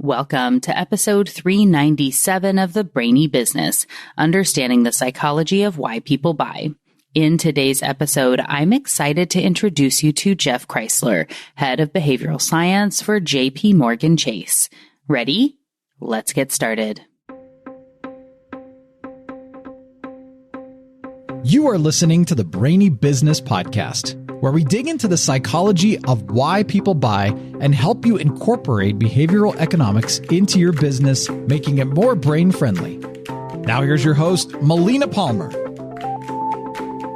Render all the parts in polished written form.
Welcome to episode 397 of the Brainy Business, Understanding the Psychology of Why People Buy. In today's episode, I'm excited to introduce you to Jeff Kreisler, Head of Behavioral Science for JPMorgan Chase. Ready? Let's get started. You are listening to the Brainy Business Podcast, where we dig into the psychology of why people buy and help you incorporate behavioral economics into your business, making it more brain-friendly. Now here's your host, Melina Palmer.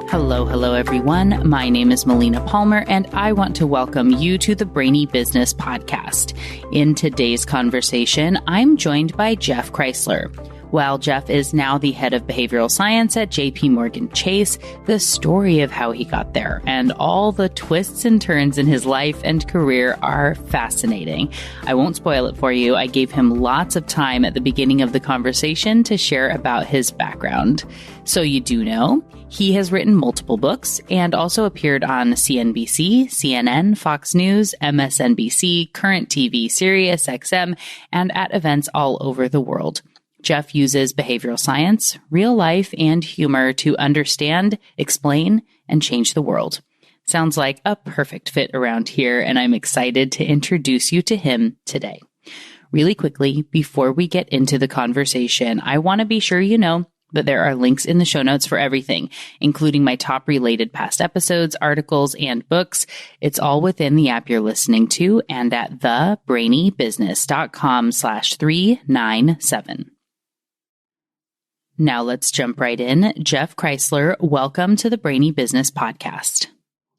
Hello, everyone. My name is Melina Palmer, and I want to welcome you to the Brainy Business Podcast. In today's conversation, I'm joined by Jeff Kreisler. While Jeff is now the head of behavioral science at JPMorgan Chase, the story of how he got there and all the twists and turns in his life and career are fascinating. I won't spoil it for you. I gave him lots of time at the beginning of the conversation to share about his background. So you do know, he has written multiple books and also appeared on CNBC, CNN, Fox News, MSNBC, Current TV, Sirius XM, and at events all over the world. Jeff uses behavioral science, real life, and humor to understand, explain, and change the world. Sounds like a perfect fit around here, and I'm excited to introduce you to him today. Really quickly, before we get into the conversation, I want to be sure you know that there are links in the show notes for everything, including my top related past episodes, articles, and books. It's all within the app you're listening to and at thebrainybusiness.com/397. Now let's jump right in. Jeff Kreisler, welcome to the Brainy Business Podcast.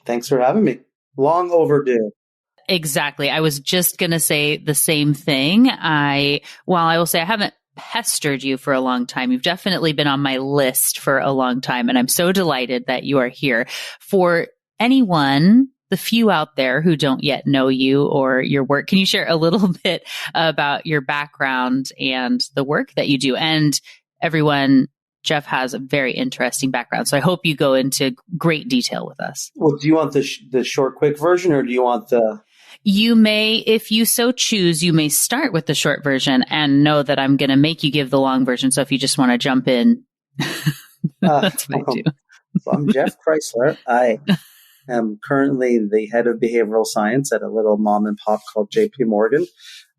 Thanks for having me. Long overdue. Exactly. I was just going to say the same thing. While I will say I haven't pestered you for a long time, you've definitely been on my list for a long time, and I'm so delighted that you are here. For anyone, the few out there who don't yet know you or your work, can you share a little bit about your background and the work that you do? And everyone, Jeff has a very interesting background, so I hope you go into great detail with us. Well, do you want the short, quick version, or do you want the... You may, if you so choose, you may start with the short version and know that I'm going to make you give the long version. So if you just want to jump in, that's fine too. So I'm Jeff Kreisler. I am currently the head of behavioral science at a little mom and pop called JPMorgan.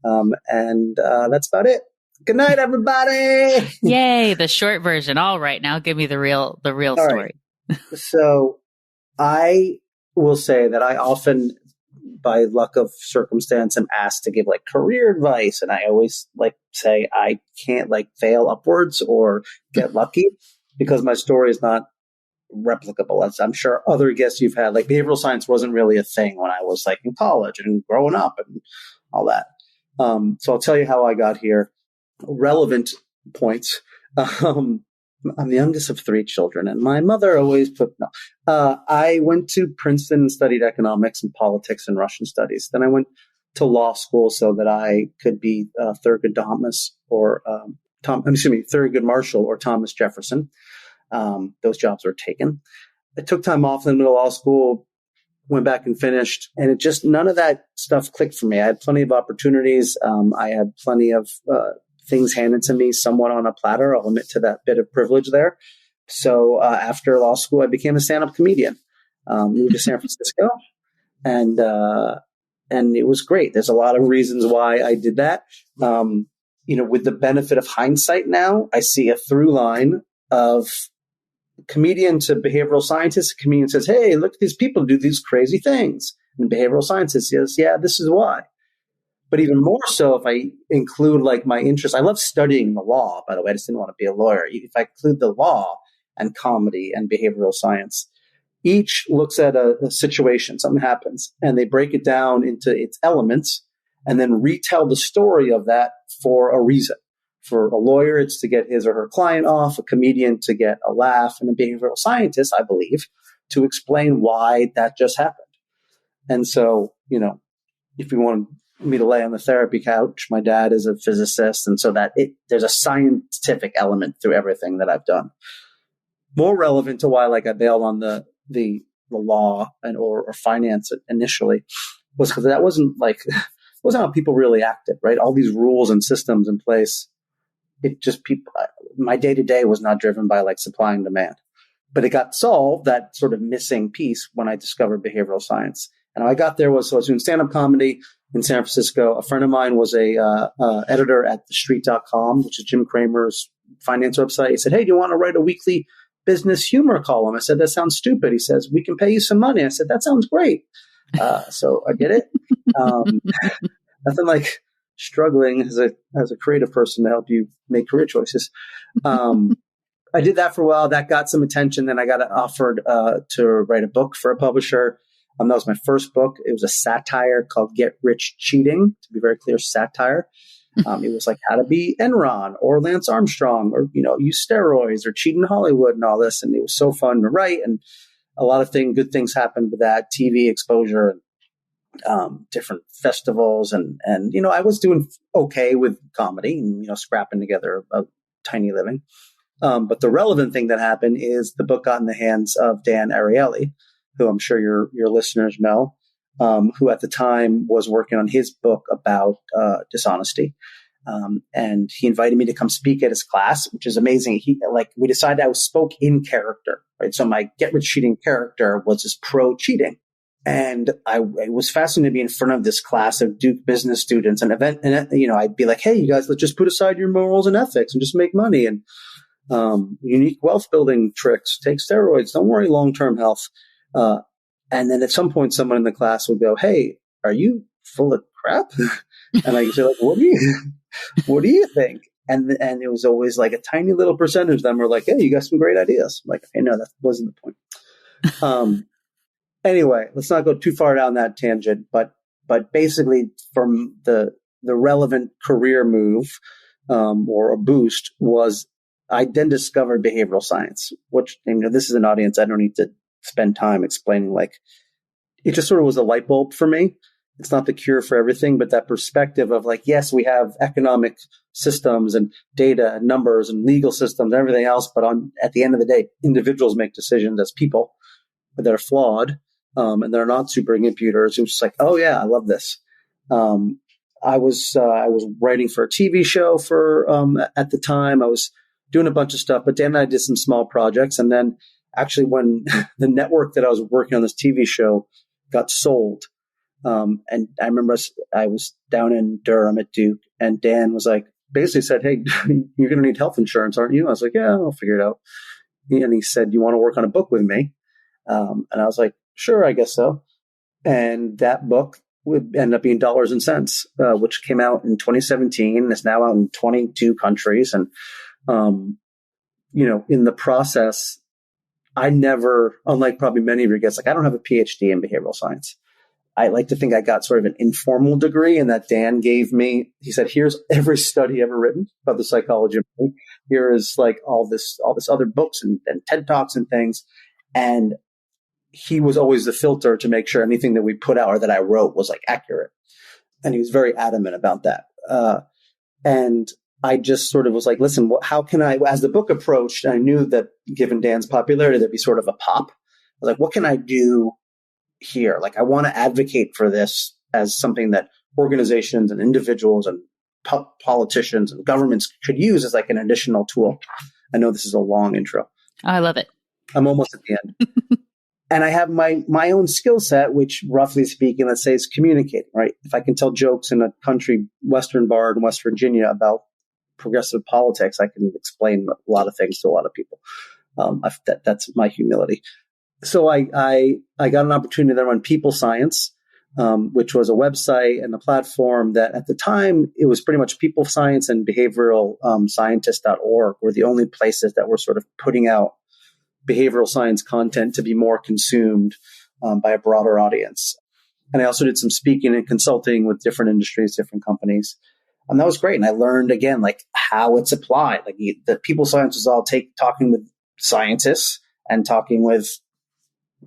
And that's about it. Good night, everybody. Yay, the short version. All right, now give me the real story. Right. So I will say that I often, by luck of circumstance, am asked to give like career advice. And I always say I can't fail upwards or get lucky because my story is not replicable. As I'm sure other guests you've had, behavioral science wasn't really a thing when I was in college and growing up and all that. So I'll tell you how I got here. Relevant points. I'm the youngest of three children, and my mother always I went to Princeton and studied economics and politics and Russian studies. Then I went to law school so that I could be Thurgood Marshall or Thomas Jefferson. Those jobs were taken. I took time off in the middle of law school, went back and finished, and it just none of that stuff clicked for me. I had plenty of opportunities. I had plenty of things handed to me somewhat on a platter. I'll admit to that bit of privilege there. So after law school, I became a stand-up comedian. Moved to San Francisco, and it was great. There's a lot of reasons why I did that. With the benefit of hindsight now, I see a through line of comedian to behavioral scientist. A comedian says, "Hey, look at these people do these crazy things," and behavioral scientist says, "Yeah, this is why." But even more so if I include my interest. I love studying the law, by the way. I just didn't want to be a lawyer. If I include the law and comedy and behavioral science, each looks at a situation, something happens, and they break it down into its elements and then retell the story of that for a reason. For a lawyer, it's to get his or her client off, a comedian to get a laugh, and a behavioral scientist, I believe, to explain why that just happened. And so, if you want me to lay on the therapy couch, my dad is a physicist, and so there's a scientific element through everything that I've done. More relevant to why I bailed on the law and or finance initially was because that wasn't wasn't how people really acted, right? All these rules and systems in place. My day to day was not driven by like supply and demand, but it got solved, that sort of missing piece, when I discovered behavioral science. And how I got there was, I was doing stand-up comedy in San Francisco. A friend of mine was a editor at TheStreet.com, which is Jim Cramer's finance website. He said, "Hey, do you want to write a weekly business humor column?" I said, "That sounds stupid." He says, "We can pay you some money." I said, "That sounds great." So I did it. Nothing like struggling as a creative person to help you make career choices. I did that for a while. That got some attention. Then I got offered to write a book for a publisher. That was my first book. It was a satire called Get Rich Cheating. To be very clear, satire. It was like how to be Enron or Lance Armstrong, or, use steroids or cheat in Hollywood and all this. And it was so fun to write. And a lot of good things happened with that, TV exposure and different festivals. And I was doing okay with comedy and, scrapping together a tiny living. But the relevant thing that happened is the book got in the hands of Dan Ariely, who I'm sure your listeners know, who at the time was working on his book about dishonesty. And he invited me to come speak at his class, which is amazing. We decided I spoke in character, right? So my Get Rich Cheating character was this pro cheating. And it was fascinating to be in front of this class of Duke business students and I'd be like, "Hey, you guys, let's just put aside your morals and ethics and just make money. And unique wealth building tricks, take steroids, don't worry, long-term health." And then at some point, someone in the class would go, "Hey, are you full of crap?" And I say, like, what do you think? And it was always like a tiny little percentage of them were like, "Hey, you got some great ideas." I'm like, "Hey, no, that wasn't the point." Anyway, let's not go too far down that tangent, but basically from the relevant career move, or a boost was, I then discovered behavioral science, which, this is an audience I don't need to spend time explaining. Like, it just sort of was a light bulb for me. It's not the cure for everything, but that perspective of like, yes, we have economic systems and data and numbers and legal systems and everything else. But at the end of the day, individuals make decisions as people that are flawed, and they're not supercomputers. It was just like, oh yeah, I love this. I was writing for a TV show at the time. I was doing a bunch of stuff, but Dan and I did some small projects. And then actually when the network that I was working on this TV show got sold, and I remember I was down in Durham at Duke, and Dan was like, basically said, "Hey, you're going to need health insurance, aren't you?" I was like, "Yeah, I'll figure it out." And he said, "You want to work on a book with me?" And I was like, "Sure, I guess so." And that book would end up being Dollars and Cents, which came out in 2017. It's now out in 22 countries. And, in the process, I never, unlike probably many of your guests, I don't have a PhD in behavioral science. I like to think I got sort of an informal degree, and that Dan gave me. He said, "Here's every study ever written about the psychology of money. Here is like all this other books and TED Talks and things." And he was always the filter to make sure anything that we put out or that I wrote was like accurate. And he was very adamant about that. And I just sort of was like, listen, how can I, as the book approached, I knew that given Dan's popularity, there'd be sort of a pop. I was like, what can I do here? Like, I want to advocate for this as something that organizations and individuals and politicians and governments could use as like an additional tool. I know this is a long intro. I love it. I'm almost at the end. And I have my own skill set, which roughly speaking, let's say is communicating, right? If I can tell jokes in a country, Western bar in West Virginia about progressive politics, I can explain a lot of things to a lot of people. That's my humility. So I got an opportunity there on People Science, which was a website and a platform that at the time, it was pretty much People Science and behavioral scientist.org were the only places that were sort of putting out behavioral science content to be more consumed by a broader audience. And I also did some speaking and consulting with different industries, different companies. And that was great. And I learned, again, like how it's applied. Like the People Science was all talking with scientists and talking with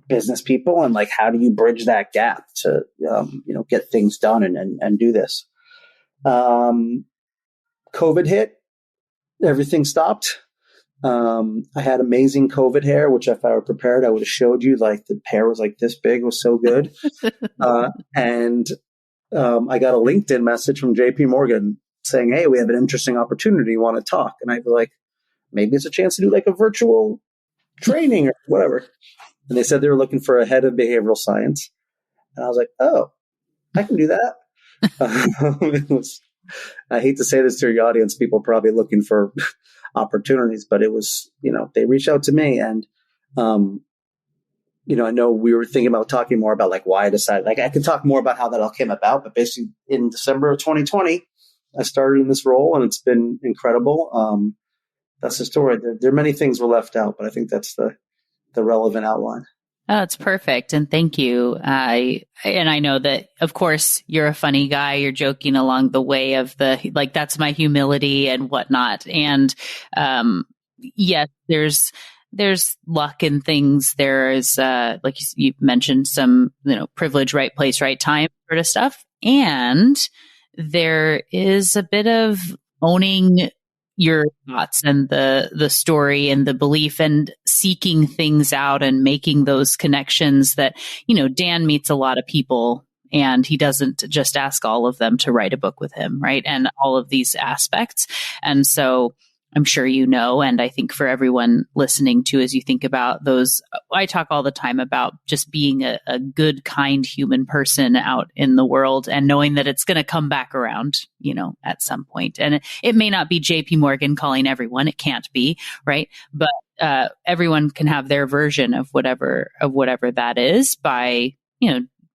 business people, and like, how do you bridge that gap to, get things done and do this? COVID hit, everything stopped. I had amazing COVID hair, which if I were prepared, I would have showed you. Like the hair was like this big, it was so good. And I got a LinkedIn message from JPMorgan saying, hey, we have an interesting opportunity. You want to talk? And I was like, maybe it's a chance to do like a virtual training or whatever. And they said they were looking for a head of behavioral science. And I was like, oh, I can do that. I hate to say this to your audience, people probably looking for opportunities, but it was, they reached out to me and, I know we were thinking about talking more about like why I decided, like I could talk more about how that all came about, but basically in December of 2020, I started in this role and it's been incredible. That's the story. There are many things were left out, but I think that's the relevant outline. Oh, it's perfect. And thank you. I know that, of course, you're a funny guy. You're joking along the way of that's my humility and whatnot. And, yes, there's luck in things. There's, like you mentioned, some, privilege, right place, right time sort of stuff. And there is a bit of owning your thoughts and the story and the belief and seeking things out and making those connections that, Dan meets a lot of people and he doesn't just ask all of them to write a book with him, right? And all of these aspects. And so I'm sure and I think for everyone listening too, as you think about those, I talk all the time about just being a good, kind human person out in the world and knowing that it's going to come back around, at some point. And it may not be JPMorgan calling everyone. It can't be, right? But everyone can have their version of whatever that is by,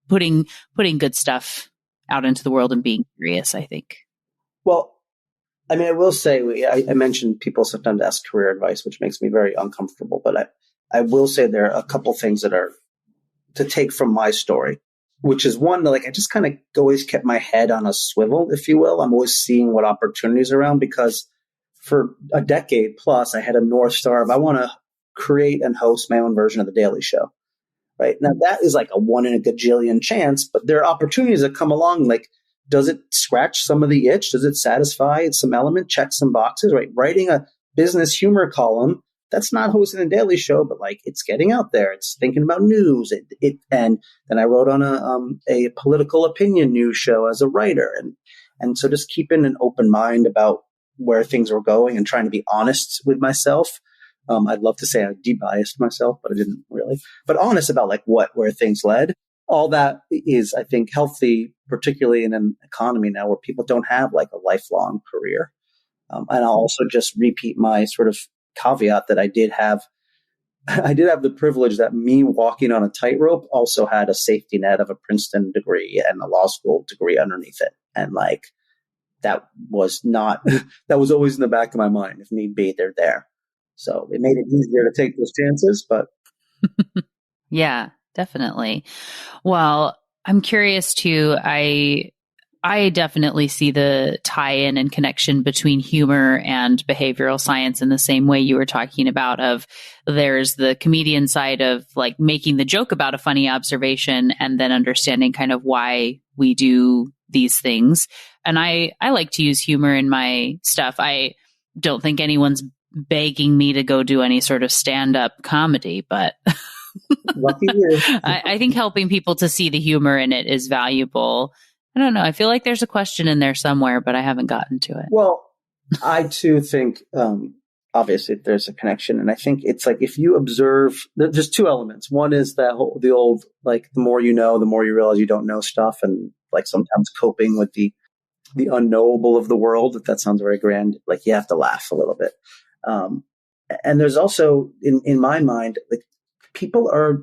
putting good stuff out into the world and being curious, I think. Well, I will say, I mentioned people sometimes ask career advice, which makes me very uncomfortable. But I will say there are a couple things that are to take from my story, which is one, like I just kind of always kept my head on a swivel, if you will. I'm always seeing what opportunities are around because for a decade plus, I had a North Star of I want to create and host my own version of The Daily Show. Right now, that is like a 1 in a gajillion chance, but there are opportunities that come along like, does it scratch some of the itch? Does it satisfy some element? Check some boxes, right? Writing a business humor column, that's not hosting a daily show, but like it's getting out there. It's thinking about news. And then I wrote on a political opinion news show as a writer. And so just keeping an open mind about where things were going and trying to be honest with myself. I'd love to say I debiased myself, but I didn't really. But honest about like where things led. All that is, I think, healthy, particularly in an economy now where people don't have like a lifelong career. And I'll also just repeat my sort of caveat that I did have the privilege that me walking on a tightrope also had a safety net of a Princeton degree and a law school degree underneath it. And like that was always in the back of my mind. If need be, they're there. So it made it easier to take those chances, but yeah. Definitely. Well, I'm curious too. I definitely see the tie-in and connection between humor and behavioral science in the same way you were talking about of there's the comedian side of like making the joke about a funny observation and then understanding kind of why we do these things. And I like to use humor in my stuff. I don't think anyone's begging me to go do any sort of stand-up comedy, but lucky you. I think helping people to see the humor in it is valuable. I don't know. I feel like there's a question in there somewhere, but I haven't gotten to it. Well, I too think, obviously there's a connection. And I think it's like, if you observe, there's two elements. One is the old, like the more you know, the more you realize you don't know stuff. And like sometimes coping with the unknowable of the world, if that sounds very grand, like you have to laugh a little bit. And there's also in my mind, like, people are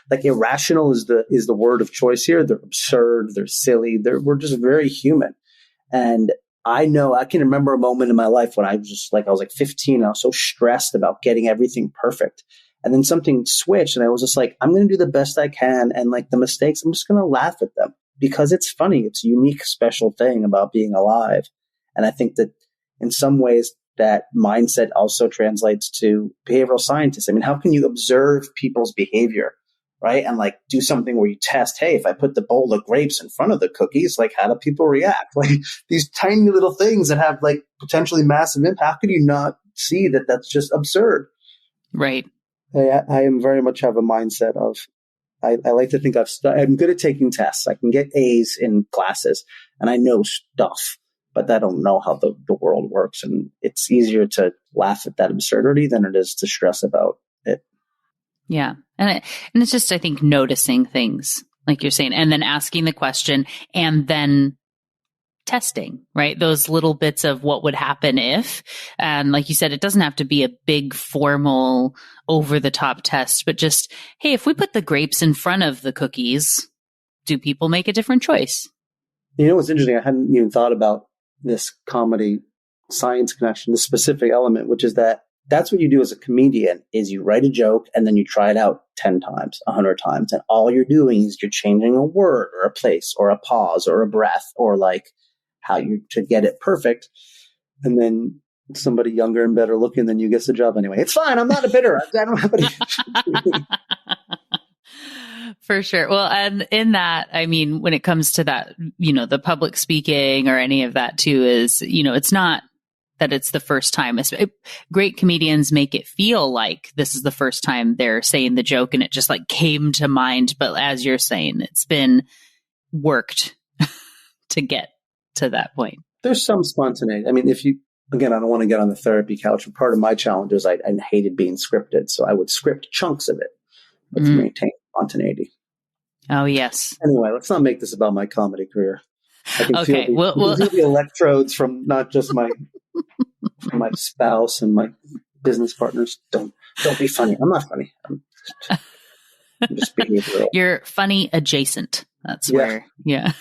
like irrational is the word of choice here. They're absurd. They're silly. We're just very human. And I can remember a moment in my life when I was like 15. I was so stressed about getting everything perfect. And then something switched and I was just like, I'm going to do the best I can. And like the mistakes, I'm just going to laugh at them because it's funny. It's a unique, special thing about being alive. And I think that in some ways, that mindset also translates to behavioral scientists. I mean, how can you observe people's behavior, right? And like do something where you test, hey, if I put the bowl of grapes in front of the cookies, like how do people react? Like these tiny little things that have like potentially massive impact. How could you not see that that's just absurd? Right. I am very much have a mindset of I like to think I'm good at taking tests. I can get A's in classes and I know stuff, but I don't know how the world works. And it's easier to laugh at that absurdity than it is to stress about it. Yeah. And it's just, I think, noticing things like you're saying, and then asking the question and then testing, right? Those little bits of what would happen if, and like you said, it doesn't have to be a big formal over the top test, but just, hey, if we put the grapes in front of the cookies, do people make a different choice? You know, what's interesting? I hadn't even thought about this comedy science connection, this specific element, which is that's what you do as a comedian is you write a joke and then you try it out 10 times, 100 times. And all you're doing is you're changing a word or a place or a pause or a breath or like how you to get it perfect. And then somebody younger and better looking than you gets the job anyway. It's fine. I'm not a bidder. I don't have any. For sure. Well, and in that, I mean, when it comes to that, you know, the public speaking or any of that too is, you know, it's not that it's the first time. Great comedians make it feel like this is the first time they're saying the joke and it just like came to mind. But as you're saying, it's been worked to get to that point. There's some spontaneity. I mean, again, I don't want to get on the therapy couch, but part of my challenge is I hated being scripted. So I would script chunks of it, but to maintain spontaneity. Oh, yes. Anyway, let's not make this about my comedy career. I can okay, feel the electrodes from not just my spouse and my business partners. Don't be funny. I'm not funny. I'm just behavioral. You're funny adjacent. That's where, yeah.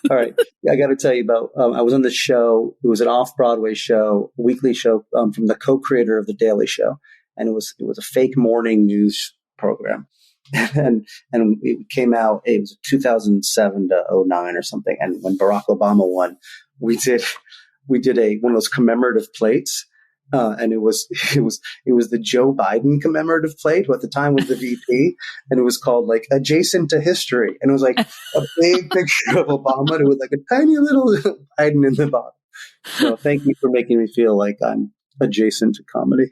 All right. I got to tell you about, I was on this show. It was an off-Broadway show, a weekly show from the co-creator of The Daily Show. And it was a fake morning news program. and it came out, it was 2007 to 2009 or something. And when Barack Obama won, we did one of those commemorative plates. And it was the Joe Biden commemorative plate, who at the time was the VP, and it was called like Adjacent to History. And it was like a big picture of Obama with like a tiny little Biden in the bottom. So thank you for making me feel like I'm adjacent to comedy.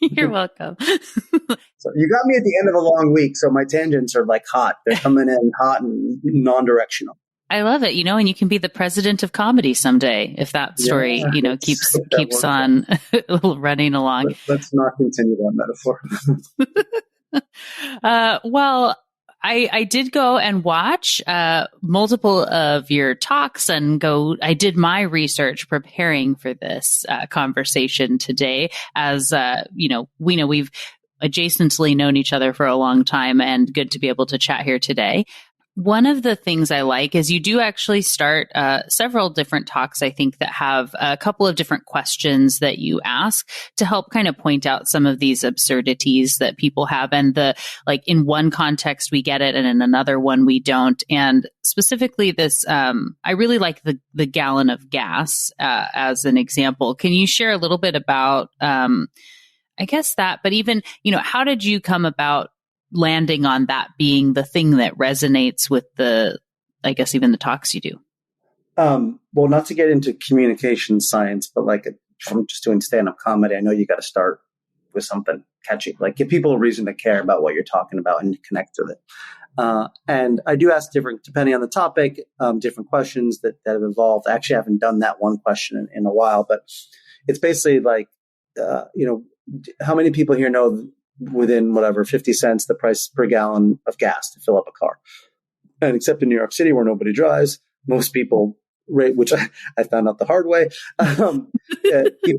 You're welcome. So you got me at the end of a long week, so my tangents are like hot. They're coming in hot and non-directional. I love it, and you can be the president of comedy someday if that story, keeps on running along. Let's not continue that metaphor. Well, I did go and watch multiple of your talks I did my research preparing for this conversation today. As we know we've adjacently known each other for a long time, and good to be able to chat here today. One of the things I like is you do actually start several different talks, I think, that have a couple of different questions that you ask to help kind of point out some of these absurdities that people have. And in one context, we get it, and in another one, we don't. And specifically this, I really like the gallon of gas as an example. Can you share a little bit about, I guess that, but even, how did you come about landing on that being the thing that resonates with even the talks you do? Well, not to get into communication science, but from just doing stand-up comedy, I know you got to start with something catchy, like give people a reason to care about what you're talking about and connect with it. And I do ask depending on the topic, different questions that have evolved. I actually haven't done that one question in a while, but it's basically like, how many people here know within 50 cents, the price per gallon of gas to fill up a car? And except in New York City where nobody drives, most people rate, which I found out the hard way.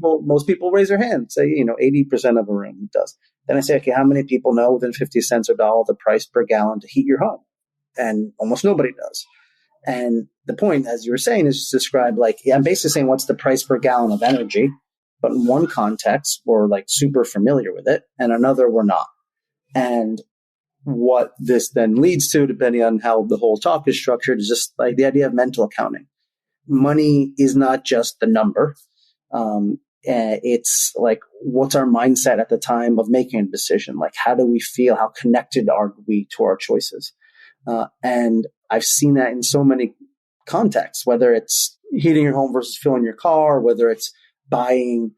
Most people raise their hand, say, 80% of a room does. Then I say, okay, how many people know within 50 cents or $1 the price per gallon to heat your home? And almost nobody does. And the point, as you were saying, is to describe I'm basically saying what's the price per gallon of energy. But in one context, we're super familiar with it, and another we're not. And what this then leads to, depending on how the whole talk is structured, is just the idea of mental accounting. Money is not just the number. It's what's our mindset at the time of making a decision? How do we feel? How connected are we to our choices? And I've seen that in so many contexts, whether it's heating your home versus filling your car, whether it's buying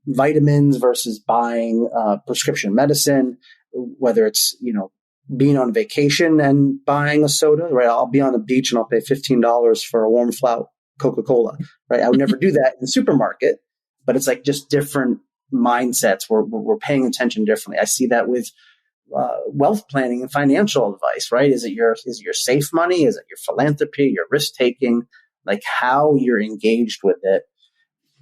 vitamins versus buying prescription medicine, whether it's, being on vacation and buying a soda, right? I'll be on the beach and I'll pay $15 for a warm flout Coca-Cola, right? I would never do that in the supermarket, but it's like just different mindsets. We're paying attention differently. I see that with wealth planning and financial advice, right? Is it your safe money? Is it your philanthropy, your risk taking? Like how you're engaged with it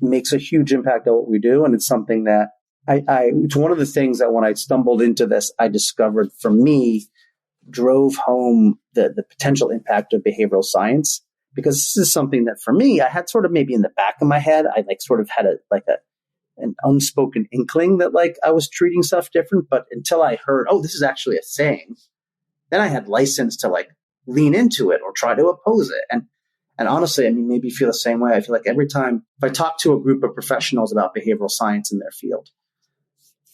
makes a huge impact on what we do. And it's something that it's one of the things that when I stumbled into this, I discovered for me drove home the potential impact of behavioral science, because this is something that for me, I had sort of maybe in the back of my head, I like sort of had an unspoken inkling that like I was treating stuff different. But until I heard, oh, this is actually a thing, then I had license to like lean into it or try to oppose it. And honestly, I mean, maybe you feel the same way. I feel like every time if I talk to a group of professionals about behavioral science in their field,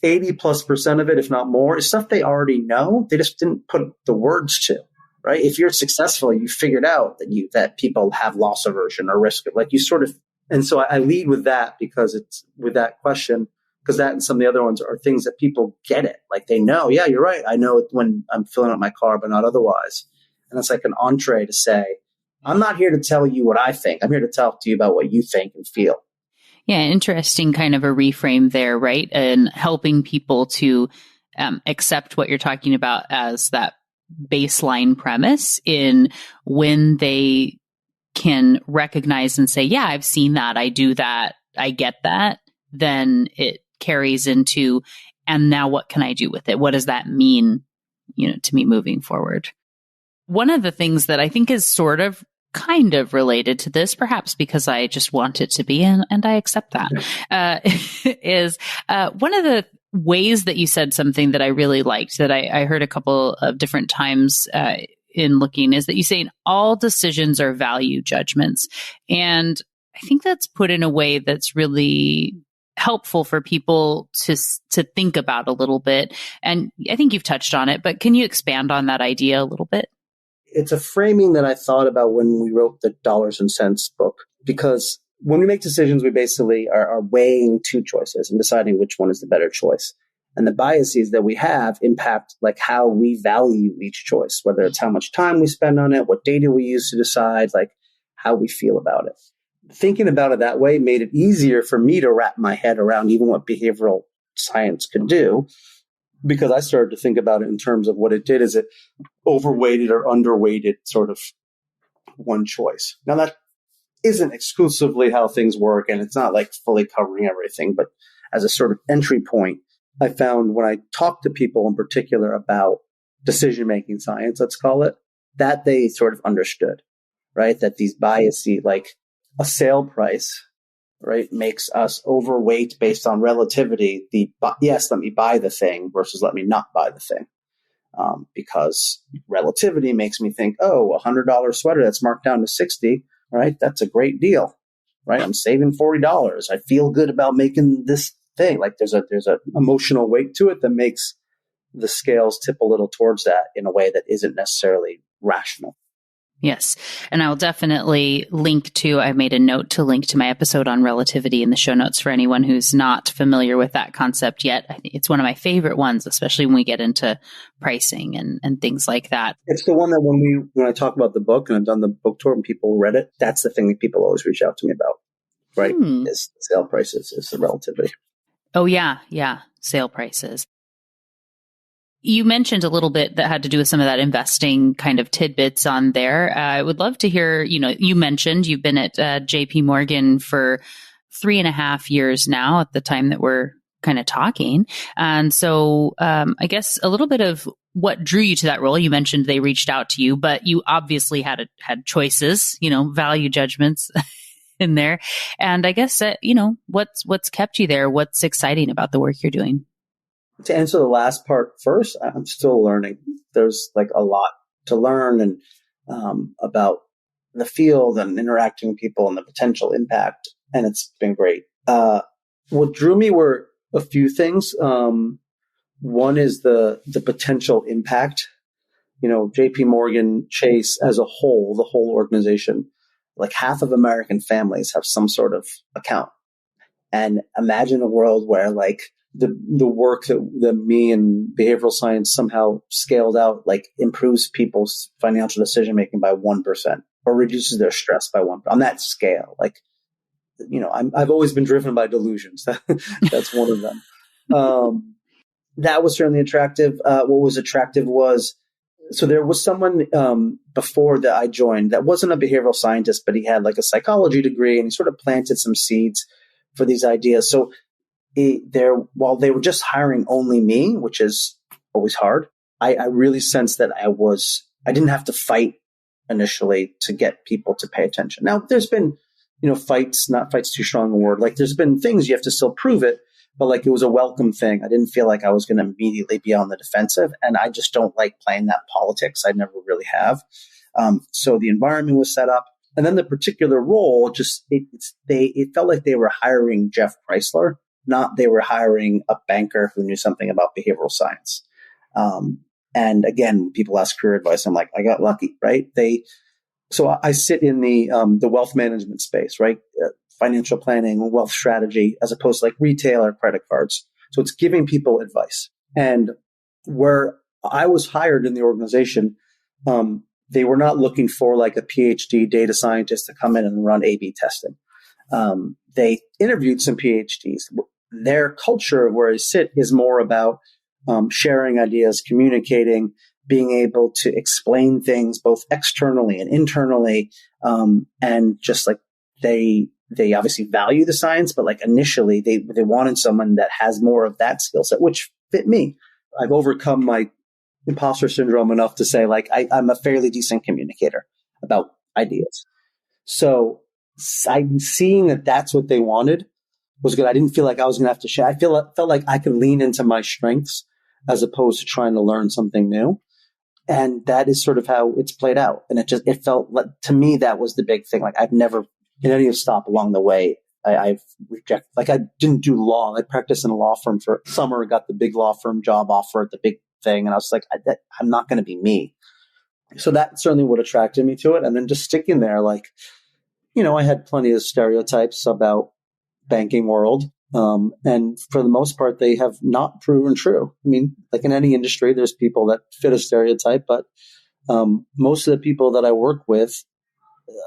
80+% of it, if not more, is stuff they already know. They just didn't put the words to, right? If you're successful, you figured out that people have loss aversion or risk, like you sort of. And so I lead with that because it's with that question, because that and some of the other ones are things that people get it. Like they know, yeah, you're right. I know it when I'm filling up my car, but not otherwise. And it's like an entree to say, I'm not here to tell you what I think. I'm here to talk to you about what you think and feel. Yeah, interesting kind of a reframe there, right? And helping people to accept what you're talking about as that baseline premise in when they can recognize and say, yeah, I've seen that, I do that, I get that, then it carries into, and now what can I do with it? What does that mean, to me moving forward? One of the things that I think is kind of related to this, perhaps because I just want it to be, and I accept that, is one of the ways that you said something that I really liked, that I heard a couple of different times in looking, is that you say all decisions are value judgments. And I think that's put in a way that's really helpful for people to think about a little bit. And I think you've touched on it, but can you expand on that idea a little bit? It's a framing that I thought about when we wrote the Dollars and Cents book, because when we make decisions, we basically are weighing two choices and deciding which one is the better choice. And the biases that we have impact like how we value each choice, whether it's how much time we spend on it, what data we use to decide, like how we feel about it. Thinking about it that way made it easier for me to wrap my head around even what behavioral science could do, because I started to think about it in terms of what it did is it overweighted or underweighted sort of one choice. Now that isn't exclusively how things work, and it's not like fully covering everything, but as a sort of entry point, I found when I talk to people in particular about decision-making science, let's call it, that they sort of understood, right? That these biases, like a sale price, right, makes us overweight based on relativity. Yes, let me buy the thing versus let me not buy the thing. Because relativity makes me think, oh, $100 sweater that's marked down to $60, right? That's a great deal, right? I'm saving $40. I feel good about making this thing. Like there's a emotional weight to it that makes the scales tip a little towards that in a way that isn't necessarily rational. Yes. And I'll definitely I made a note to link to my episode on relativity in the show notes for anyone who's not familiar with that concept yet. I think it's one of my favorite ones, especially when we get into pricing and things like that. It's the one that when I talk about the book and I've done the book tour and people read it, that's the thing that people always reach out to me about, right? Is sale prices, is the relativity. Oh, yeah. Yeah. Sale prices. You mentioned a little bit that had to do with some of that investing kind of tidbits on there. I would love to hear, you mentioned you've been at JPMorgan for 3.5 years now at the time that we're kind of talking. And so I guess a little bit of what drew you to that role. You mentioned they reached out to you, but you obviously had choices, value judgments in there. And I guess, what's kept you there? What's exciting about the work you're doing? To answer the last part first, I'm still learning. There's like a lot to learn and about the field and interacting with people and the potential impact. And it's been great. What drew me were a few things. One is the potential impact. JPMorgan Chase as a whole, the whole organization, like half of American families have some sort of account. and imagine a world where like the work that me and behavioral science somehow scaled out, like improves people's financial decision making by 1% or reduces their stress by 1% on that scale. Like, I've always been driven by delusions. That's one of them. That was certainly attractive. What was attractive was, so there was someone before that I joined that wasn't a behavioral scientist, but he had like a psychology degree, and he sort of planted some seeds for these ideas. So while they were just hiring only me, which is always hard, I really sensed that I didn't have to fight initially to get people to pay attention. Now, there's been, fights, not fights too strong a word. Like there's been things you have to still prove it, but like it was a welcome thing. I didn't feel like I was going to immediately be on the defensive, and I just don't like playing that politics. I never really have. So the environment was set up, and then the particular role it felt like they were hiring Jeff Kreisler, not they were hiring a banker who knew something about behavioral science. And again, people ask career advice. I'm like, I got lucky, right? So I sit in the wealth management space, right? Financial planning, wealth strategy, as opposed to like retail or credit cards. So it's giving people advice. And where I was hired in the organization, they were not looking for like a PhD data scientist to come in and run A/B testing. They interviewed some PhDs. Their culture of where I sit is more about sharing ideas, communicating, being able to explain things both externally and internally, and just like they obviously value the science, but like initially they wanted someone that has more of that skill set, which fit me. I've overcome my imposter syndrome enough to say like I'm a fairly decent communicator about ideas. So I'm seeing that that's what they wanted was good. I didn't feel like I was going to have to share. I felt like I could lean into my strengths as opposed to trying to learn something new. And that is sort of how it's played out. And it felt like, to me, that was the big thing. Like I've never, in any stop along the way, I've rejected, like I didn't do law. I practiced in a law firm for summer, got the big law firm job offer at the big thing. And I was like, I'm not going to be me. So that certainly what attracted me to it. And then just sticking there, like, I had plenty of stereotypes about banking world. And for the most part, they have not proven true. I mean, like in any industry, there's people that fit a stereotype, but most of the people that I work with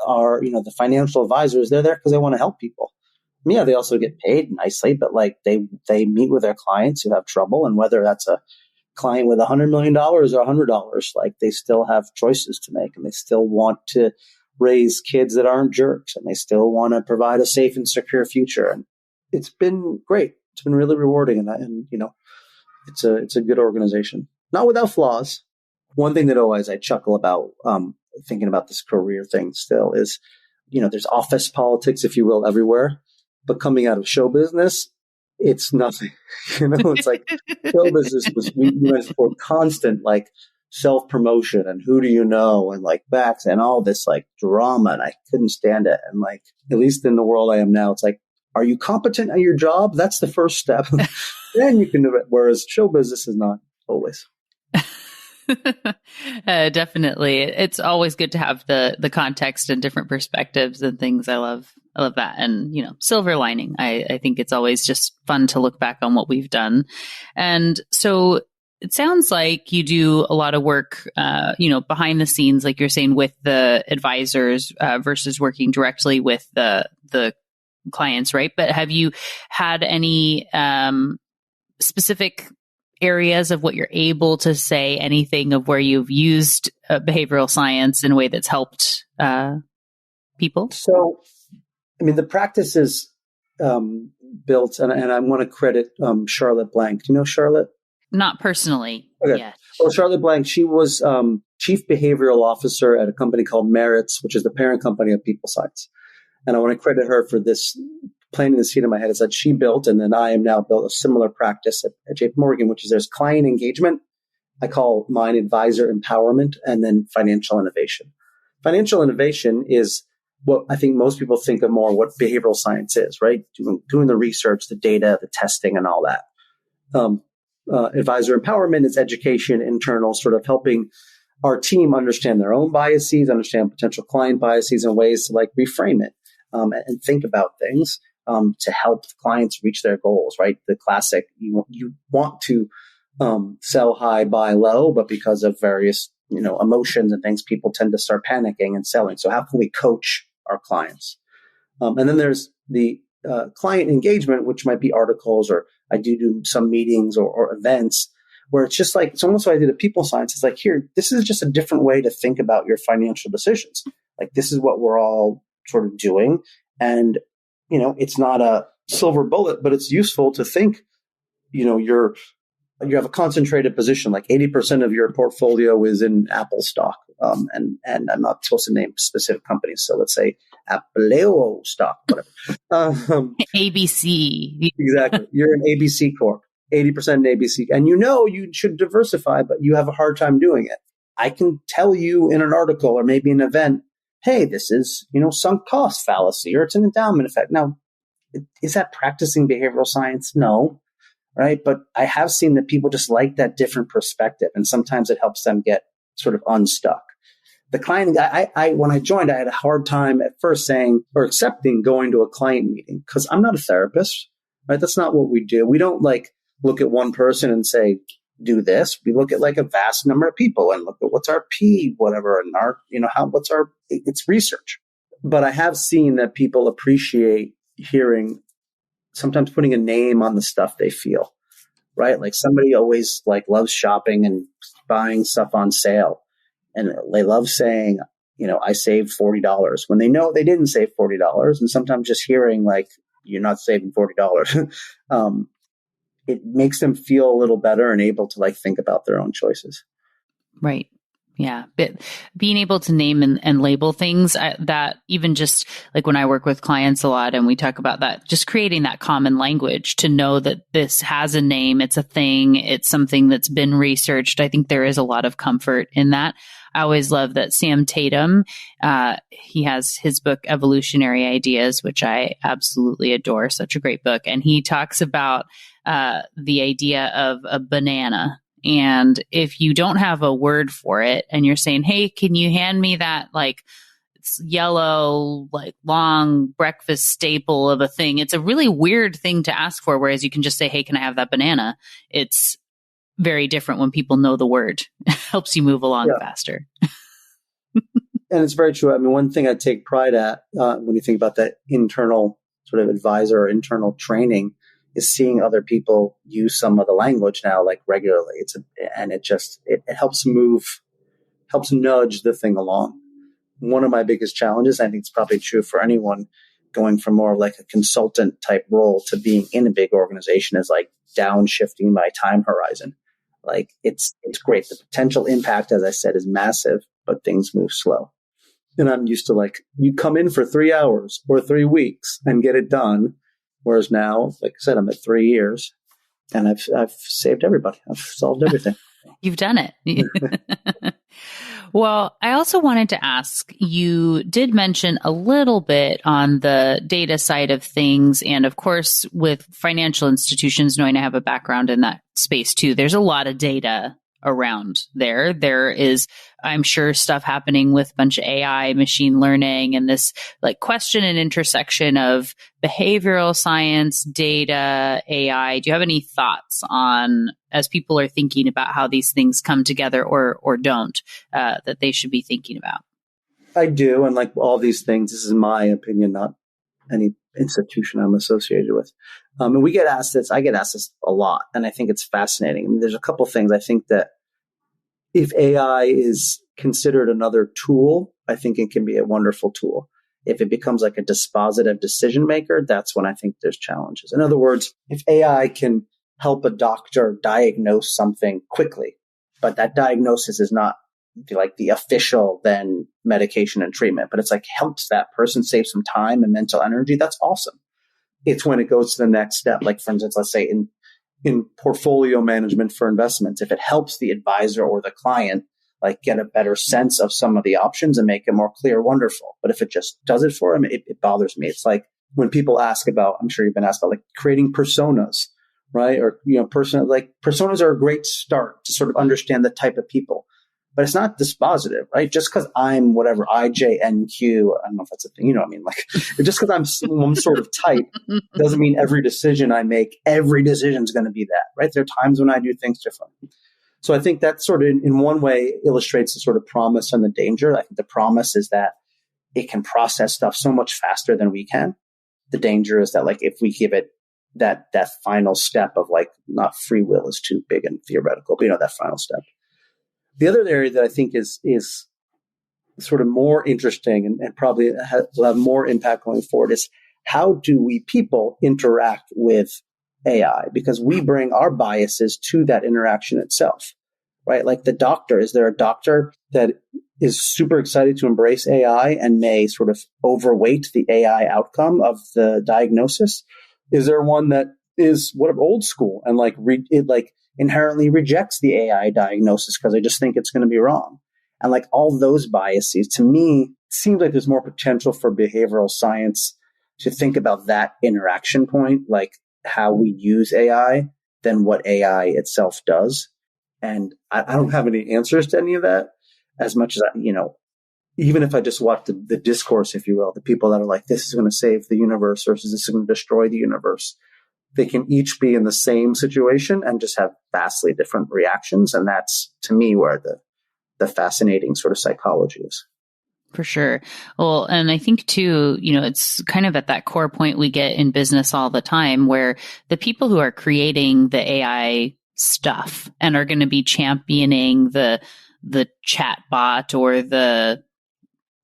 are, the financial advisors. They're there because they want to help people. Yeah, they also get paid nicely, but like they meet with their clients who have trouble, and whether that's a client with $100 million or $100, like they still have choices to make, and they still want to raise kids that aren't jerks, and they still want to provide a safe and secure future. And it's been great. It's been really rewarding, and it's a good organization, not without flaws. One thing that always I chuckle about thinking about this career thing still is, there's office politics, if you will, everywhere. But coming out of show business, it's nothing. It's like show business we went for constant like self-promotion and who do you know and like backs and all this like drama, and I couldn't stand it. And like, at least in the world I am now, it's like, are you competent at your job? That's the first step. Then you can do it. Whereas show business is not always. Definitely. It's always good to have the context and different perspectives and things. I love that. And, silver lining. I think it's always just fun to look back on what we've done. And so it sounds like you do a lot of work, behind the scenes, like you're saying, with the advisors versus working directly with the clients, right? But have you had any specific areas of what you're able to say, anything of where you've used behavioral science in a way that's helped people? So, the practice is built, and I want to credit Charlotte Blank. Do you know Charlotte? Not personally. Okay. Yet. Well, Charlotte Blank, she was chief behavioral officer at a company called Merits, which is the parent company of People Science. And I want to credit her for this planting the seed in my head, is that she built, and then I am now built a similar practice at JPMorgan, which is there's client engagement. I call mine advisor empowerment, and then financial innovation. Financial innovation is what I think most people think of more what behavioral science is, right? Doing the research, the data, the testing, and all that. Advisor empowerment is education, internal, sort of helping our team understand their own biases, understand potential client biases, and ways to like reframe it and think about things. to help clients reach their goals, right? The classic, you want to sell high, buy low, but because of various, emotions and things, people tend to start panicking and selling. So how can we coach our clients? And then there's the client engagement, which might be articles, or I do some meetings or events where it's just like, it's almost like I did a people science. It's like, here, this is just a different way to think about your financial decisions. Like, this is what we're all sort of doing. And, it's not a silver bullet, but it's useful to think, you have a concentrated position, like 80% of your portfolio is in Apple stock. And I'm not supposed to name specific companies. So let's say Apple stock, whatever. ABC. Exactly. You're an ABC Corp, 80% in ABC. And you should diversify, but you have a hard time doing it. I can tell you in an article or maybe an event, hey, this is, sunk cost fallacy, or it's an endowment effect. Now, is that practicing behavioral science? No. Right. But I have seen that people just like that different perspective. And sometimes it helps them get sort of unstuck. The client, when I joined, I had a hard time at first saying or accepting going to a client meeting because I'm not a therapist. Right. That's not what we do. We don't look at one person and say, do this. We look at a vast number of people and look at what's our P, whatever, and our, it's research. But I have seen that people appreciate hearing, sometimes putting a name on the stuff they feel, right? Like somebody always loves shopping and buying stuff on sale. And they love saying, I saved $40 when they know they didn't save $40. And sometimes just hearing you're not saving $40. It makes them feel a little better and able to think about their own choices. Right. Yeah. But being able to name and label things that even just when I work with clients a lot and we talk about that, just creating that common language to know that this has a name, it's a thing, it's something that's been researched. I think there is a lot of comfort in that. I always love that Sam Tatum, he has his book, Evolutionary Ideas, which I absolutely adore. Such a great book. And he talks about the idea of a banana. And if you don't have a word for it and you're saying, hey, can you hand me that it's yellow, long breakfast staple of a thing? It's a really weird thing to ask for. Whereas you can just say, hey, can I have that banana? It's very different when people know the word. Helps you move along faster. And it's very true. I mean, one thing I take pride at when you think about that internal sort of advisor or internal training is seeing other people use some of the language now regularly. It helps nudge the thing along. One of my biggest challenges, I think it's probably true for anyone going from more of a consultant type role to being in a big organization, is downshifting my time horizon. It's great. The potential impact, as I said, is massive, but things move slow. And I'm used to you come in for 3 hours or 3 weeks and get it done. Whereas now, like I said, I'm at 3 years and I've saved everybody. I've solved everything. You've done it. Well, I also wanted to ask, you did mention a little bit on the data side of things. And of course, with financial institutions, knowing I have a background in that space too, there's a lot of data around there. There is, I'm sure, stuff happening with a bunch of AI, machine learning, and this question and intersection of behavioral science, data, AI. Do you have any thoughts on, as people are thinking about how these things come together or don't, that they should be thinking about? I do. And all these things, this is my opinion, not any institution I'm associated with. And we get asked this, I get asked this a lot, and I think it's fascinating. I mean, there's a couple things. I think that if AI is considered another tool, I think it can be a wonderful tool. If it becomes a dispositive decision maker, that's when I think there's challenges. In other words, if AI can help a doctor diagnose something quickly, but that diagnosis is not the official then medication and treatment, but it's helps that person save some time and mental energy, that's awesome. It's when it goes to the next step. For instance, let's say in portfolio management for investments, if it helps the advisor or the client get a better sense of some of the options and make it more clear, wonderful. But if it just does it for them, it bothers me. It's when people ask about, I'm sure you've been asked about creating personas, right? Or, personas are a great start to sort of understand the type of people. but it's not dispositive, right? Just because I'm whatever IJNQ, I don't know if that's a thing, you know what I mean? Like, just because I'm some sort of type doesn't mean every decision I make, every decision is going to be that, right? There are times when I do things differently. So I think that sort of in one way illustrates the sort of promise and the danger. I think the promise is that it can process stuff so much faster than we can. The danger is that, like, if we give it that final step of, like, not free will is too big and theoretical, but that final step. The other area that I think is sort of more interesting and probably will have more impact going forward is how do we people interact with AI? Because we bring our biases to that interaction itself, right? Like the doctor, is there a doctor that is super excited to embrace AI and may sort of overweight the AI outcome of the diagnosis? Is there one that is old school and inherently rejects the AI diagnosis because I just think it's going to be wrong? And like all those biases, to me, seems like there's more potential for behavioral science to think about that interaction point, like how we use AI, than what AI itself does. And I don't have any answers to any of that, as much as even if I just watch the discourse, if you will, the people that are like, this is going to save the universe versus this is going to destroy the universe. They can each be in the same situation and just have vastly different reactions. And that's, to me, where the fascinating sort of psychology is. For sure. Well, and I think too, it's kind of at that core point we get in business all the time where the people who are creating the AI stuff and are going to be championing the chat bot or the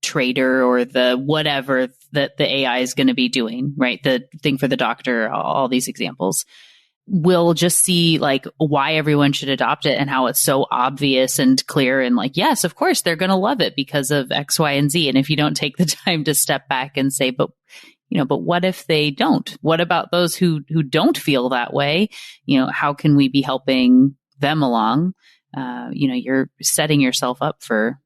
trader or the whatever that the AI is going to be doing, right? The thing for the doctor, all these examples, will just see like why everyone should adopt it and how it's so obvious and clear and like, yes, of course, they're going to love it because of X, Y, and Z. And if you don't take the time to step back and say, but what if they don't? What about those who don't feel that way? How can we be helping them along? You're setting yourself up for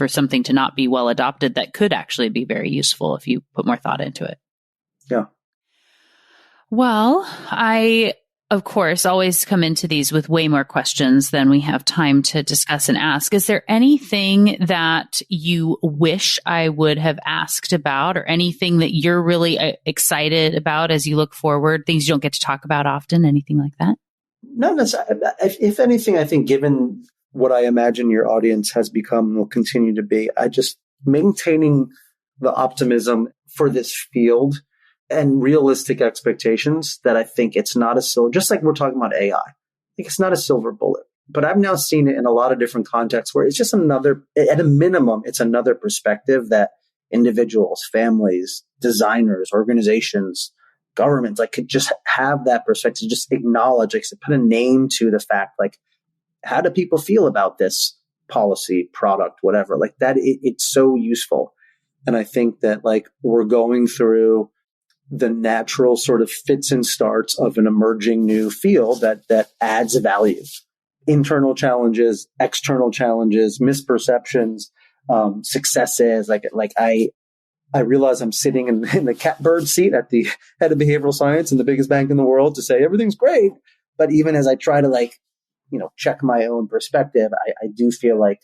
something to not be well adopted that could actually be very useful if you put more thought into it. Yeah. Well, I, of course, always come into these with way more questions than we have time to discuss and ask. Is there anything that you wish I would have asked about, or anything that you're really excited about as you look forward, things you don't get to talk about often, anything like that? Not necessarily. If anything, I think given what I imagine your audience has become and will continue to be, I just maintaining the optimism for this field and realistic expectations that I think it's not a silver, just like we're talking about AI. I think it's not a silver bullet, but I've now seen it in a lot of different contexts where it's just another, at a minimum, it's another perspective that individuals, families, designers, organizations, governments, like could just have that perspective, just acknowledge, like put a name to the fact, like, how do people feel about this policy, product, whatever, like that? It's so useful. And I think that like we're going through the natural sort of fits and starts of an emerging new field that adds value. Internal challenges, external challenges, misperceptions, successes. Like I realize I'm sitting in the catbird seat at the head of behavioral science in the biggest bank in the world to say everything's great. But even as I try to check my own perspective, I do feel like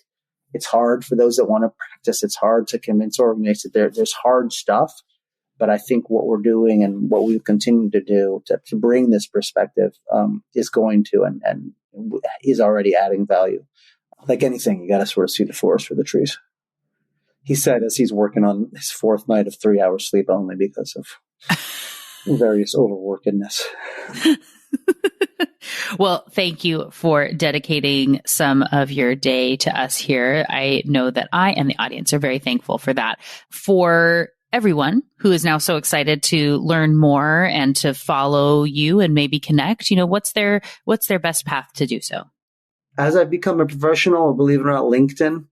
it's hard for those that want to practice. It's hard to convince organizations. There's hard stuff. But I think what we're doing and what we continue to do to bring this perspective is going to and is already adding value. Like anything, you got to sort of see the forest for the trees. He said as he's working on his fourth night of 3 hours sleep only because of various overworkedness. Well, thank you for dedicating some of your day to us here. I know that I and the audience are very thankful for that. For everyone who is now so excited to learn more and to follow you and maybe connect, what's their best path to do so? As I've become a professional, believe it or not, LinkedIn,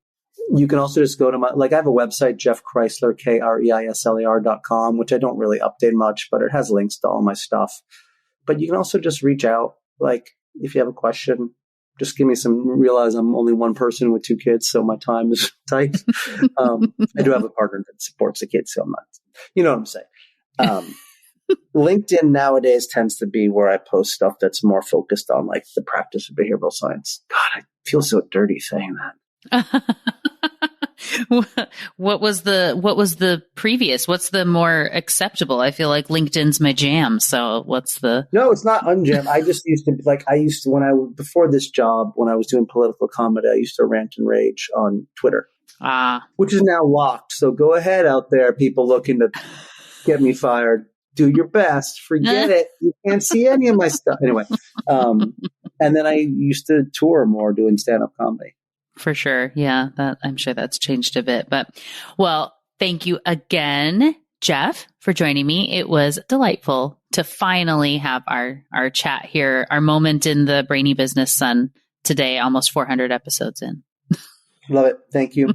you can also just go to I have a website, Jeff Kreisler, KREISLER.com, which I don't really update much, but it has links to all my stuff. But you can also just reach out. Like if you have a question, just give me realize I'm only one person with 2 kids, so my time is tight. I do have a partner that supports the kids, so I'm not, you know what I'm saying? LinkedIn nowadays tends to be where I post stuff that's more focused on like the practice of behavioral science. God, I feel so dirty saying that. What was the previous? What's the more acceptable? I feel like LinkedIn's my jam. So what's the? No, it's not unjam. I just used to before this job, when I was doing political comedy, I used to rant and rage on Twitter, which is now locked. So go ahead out there, people looking to get me fired. Do your best. Forget it. You can't see any of my stuff. Anyway. And then I used to tour more doing stand-up comedy. For sure. Yeah, I'm sure that's changed a bit. But, well, thank you again, Jeff, for joining me. It was delightful to finally have our chat here, our moment in the Brainy Business sun today, almost 400 episodes in. Love it. Thank you.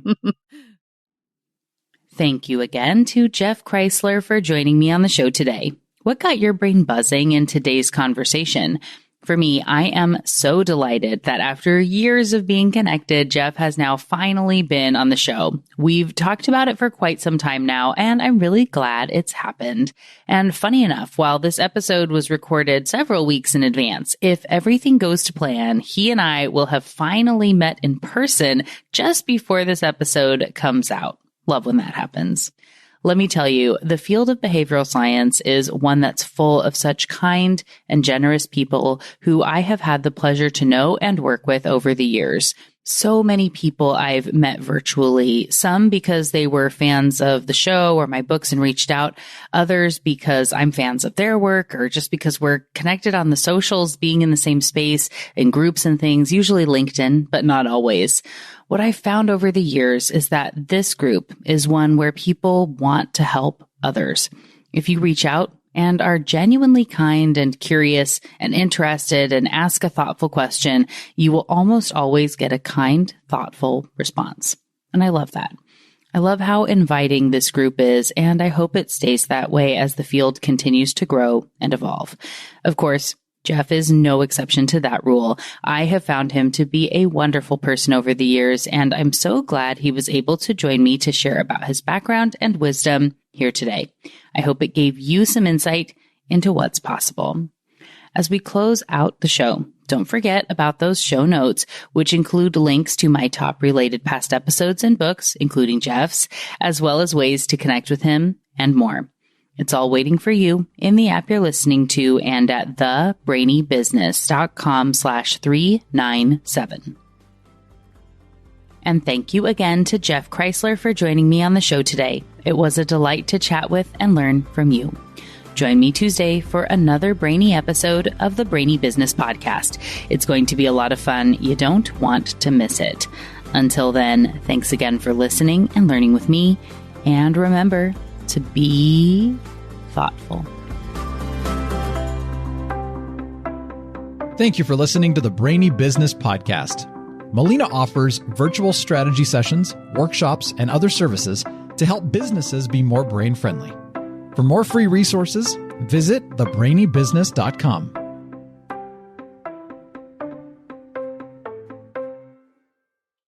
Thank you again to Jeff Kreisler for joining me on the show today. What got your brain buzzing in today's conversation? For me, I am so delighted that after years of being connected, Jeff has now finally been on the show. We've talked about it for quite some time now, and I'm really glad it's happened. And funny enough, while this episode was recorded several weeks in advance, if everything goes to plan, he and I will have finally met in person just before this episode comes out. Love when that happens. Let me tell you, the field of behavioral science is one that's full of such kind and generous people who I have had the pleasure to know and work with over the years. So many people I've met virtually, some because they were fans of the show or my books and reached out, others because I'm fans of their work or just because we're connected on the socials, being in the same space in groups and things, usually LinkedIn, but not always. What I found over the years is that this group is one where people want to help others. If you reach out and are genuinely kind and curious and interested and ask a thoughtful question, you will almost always get a kind, thoughtful response. And I love that. I love how inviting this group is, and I hope it stays that way as the field continues to grow and evolve. Of course, Jeff is no exception to that rule. I have found him to be a wonderful person over the years, and I'm so glad he was able to join me to share about his background and wisdom here today. I hope it gave you some insight into what's possible. As we close out the show, don't forget about those show notes, which include links to my top related past episodes and books, including Jeff's, as well as ways to connect with him and more. It's all waiting for you in the app you're listening to and at thebrainybusiness.com/397. And thank you again to Jeff Kreisler for joining me on the show today. It was a delight to chat with and learn from you. Join me Tuesday for another brainy episode of the Brainy Business Podcast. It's going to be a lot of fun. You don't want to miss it. Until then, thanks again for listening and learning with me. And remember to be thoughtful. Thank you for listening to the Brainy Business Podcast. Melina offers virtual strategy sessions, workshops, and other services to help businesses be more brain-friendly. For more free resources, visit thebrainybusiness.com.